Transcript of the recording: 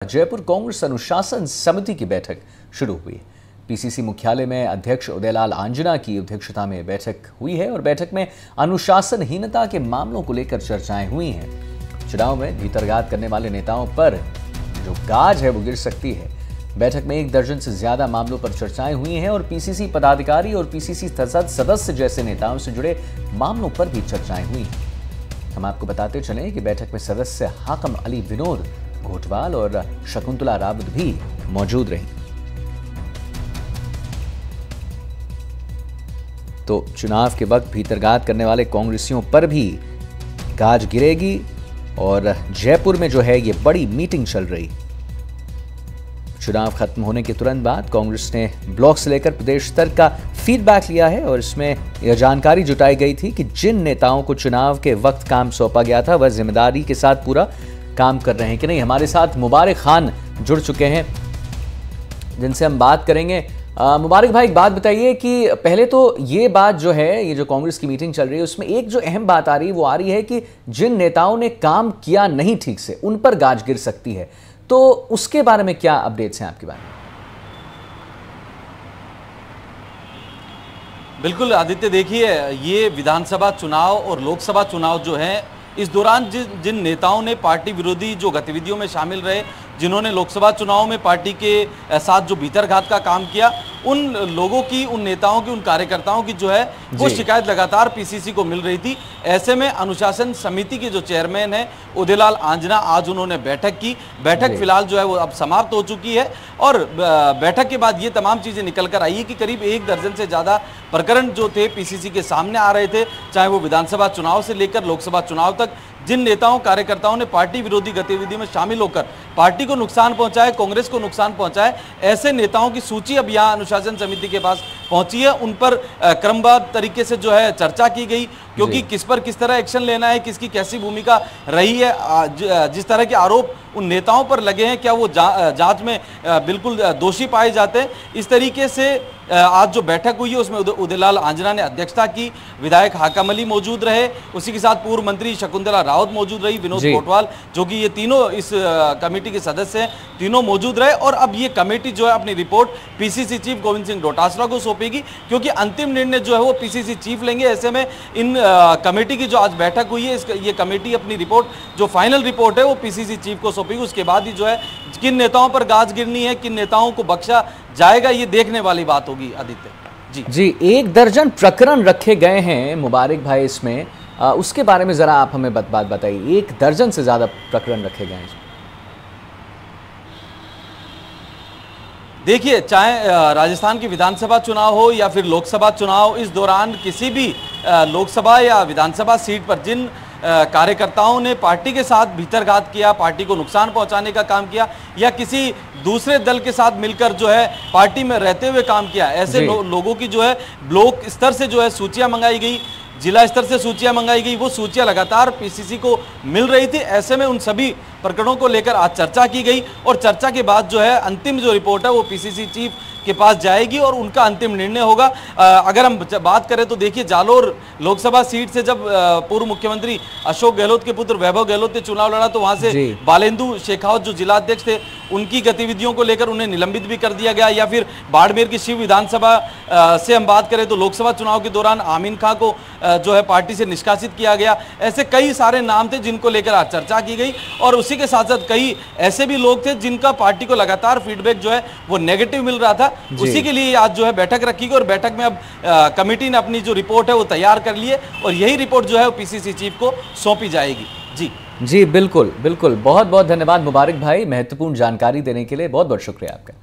जयपुर कांग्रेस अनुशासन समिति की बैठक शुरू हुई। पीसीसी मुख्यालय में अध्यक्ष उदयलाल आंजना की अध्यक्षता में बैठक हुई है और बैठक में अनुशासनहीनता के मामलों को लेकर चर्चाएं हुई हैं। चुनाव में भीतरघात करने वाले नेताओं पर जो गाज है वो गिर सकती है। बैठक में 1 दर्जन से ज्यादा मामलों पर चर्चाएं हुई हैं और पीसीसी पदाधिकारी और पीसीसी सदस्य जैसे नेताओं से जुड़े मामलों पर भी चर्चाएं हुई हैं। हम आपको बताते चलें कि बैठक में सदस्य हाकम अली विनोद घोटवाल और शकुंतला रावत भी मौजूद रही। तो चुनाव के वक्त भीतरघात करने वाले कांग्रेसियों पर भी गाज गिरेगी और जयपुर में जो है ये बड़ी मीटिंग चल रही। चुनाव खत्म होने के तुरंत बाद कांग्रेस ने ब्लॉक से लेकर प्रदेश स्तर का फीडबैक लिया है और इसमें यह जानकारी जुटाई गई थी कि जिन नेताओं को चुनाव के वक्त काम सौंपा गया था वह जिम्मेदारी के साथ पूरा काम कर रहे हैं कि नहीं। हमारे साथ मुबारक खान जुड़ चुके हैं जिनसे हम बात करेंगे। मुबारक भाई, एक बात बताइए कि पहले तो ये बात जो है, ये जो कांग्रेस की मीटिंग चल रही है उसमें एक जो अहम बात आ रही है वो आ रही है कि जिन नेताओं ने काम किया नहीं ठीक से उन पर गाज गिर सकती है, तो उसके बारे में क्या अपडेट्स हैं आपके बारे में? बिल्कुल आदित्य, देखिए ये विधानसभा चुनाव और लोकसभा चुनाव जो है, इस दौरान जिन नेताओं ने पार्टी विरोधी जो गतिविधियों में शामिल रहे, जिन्होंने लोकसभा चुनाव में पार्टी के साथ जो भीतरघात का काम किया, उन लोगों की, उन नेताओं की, उन कार्यकर्ताओं की जो है वो शिकायत लगातार पीसीसी को मिल रही थी। ऐसे में अनुशासन समिति के जो चेयरमैन है उदयलाल आंजना, आज उन्होंने बैठक की। बैठक फिलहाल जो है वो अब समाप्त हो चुकी है और बैठक के बाद ये तमाम चीजें निकल कर आई है कि करीब 1 दर्जन से ज्यादा प्रकरण जो थे पीसीसी के सामने आ रहे थे, चाहे वो विधानसभा चुनाव से लेकर लोकसभा चुनाव तक। जिन नेताओं कार्यकर्ताओं ने पार्टी विरोधी गतिविधि में शामिल होकर पार्टी को नुकसान पहुंचाए, कांग्रेस को नुकसान पहुंचाए, ऐसे नेताओं की सूची अब यहाँ अनुशासन समिति के पास पहुंची है। उन पर क्रमबद्ध तरीके से जो है चर्चा की गई, क्योंकि किस पर किस तरह एक्शन लेना है, किसकी कैसी भूमिका रही है, जिस तरह के आरोप उन नेताओं पर लगे हैं, क्या वो जांच में बिल्कुल दोषी पाए जाते हैं। इस तरीके से आज जो बैठक हुई है उसमें उदयलाल आंजना ने अध्यक्षता की, विधायक हाकम अली मौजूद रहे, उसी के साथ पूर्व मंत्री शकुंतला रावत मौजूद रही, विनोद घोटवाल, जो कि ये तीनों इस कमेटी के सदस्य हैं, तीनों मौजूद रहे। और अब ये कमेटी जो है अपनी report PCC chief Govind Singh Dotasra को सौंपेगी, क्योंकि अंतिम निर्णय जो है वो पीसीसी चीफ लेंगे। ऐसे में इन कमेटी की जो आज बैठक हुई है, ये कमेटी अपनी रिपोर्ट, जो फाइनल रिपोर्ट है वो पीसीसी चीफ को सौंपेगी। उसके बाद ही जो है किन नेताओं पर गाज गिरनी है, किन नेताओं को बख्शा जाएगा, ये देखने वाली बात होगी आदित्य। जी 1 दर्जन प्रकरण रखे गए हैं मुबारक भाई इसमें, उसके बारे में जरा आप हमें बात बताइए। 1 दर्जन से ज्यादा प्रकरण रखे गए हैं इसमें। देखिए, चाहे राजस्थान की विधानसभा चुनाव हो या फिर लोकसभा चुनाव, इस दौरान किसी भी लोकसभा या विधानसभा सीट पर जिन कार्यकर्ताओं ने पार्टी के साथ भीतरघात किया, पार्टी को नुकसान पहुंचाने का काम किया, या किसी दूसरे दल के साथ मिलकर जो है पार्टी में रहते हुए काम किया, ऐसे लोगों की जो है ब्लॉक स्तर से जो है सूचियां मंगाई गई, जिला स्तर से सूचियां मंगाई गई। वो सूचियां लगातार पीसीसी को मिल रही थी। ऐसे में उन सभी प्रकरणों को लेकर आज चर्चा की गई और चर्चा के बाद जो है अंतिम जो रिपोर्ट है वो पीसीसी चीफ के पास जाएगी और उनका अंतिम निर्णय होगा। अगर हम बात करें तो देखिए, जालोर लोकसभा सीट से जब पूर्व मुख्यमंत्री अशोक गहलोत के पुत्र वैभव गहलोत ने चुनाव लड़ा, तो वहां से बालेंदु शेखावत जो जिला अध्यक्ष थे, उनकी गतिविधियों को लेकर उन्हें निलंबित भी कर दिया गया। या फिर बाड़मेर की शिव विधानसभा से हम बात करें तो लोकसभा चुनाव के दौरान आमीन खां को जो है पार्टी से निष्कासित किया गया। ऐसे कई सारे नाम थे जिनको लेकर आज चर्चा की गई और उसी के साथ साथ कई ऐसे भी लोग थे जिनका पार्टी को लगातार फीडबैक जो है वो नेगेटिव मिल रहा था। उसी के लिए आज जो है बैठक रखी गई और बैठक में अब कमेटी ने अपनी जो रिपोर्ट है वो तैयार कर ली है और यही रिपोर्ट जो है वो पीसीसी चीफ को सौंपी जाएगी। जी बिल्कुल बिल्कुल, बहुत बहुत धन्यवाद मुबारक भाई, महत्वपूर्ण जानकारी देने के लिए बहुत बहुत शुक्रिया आपका।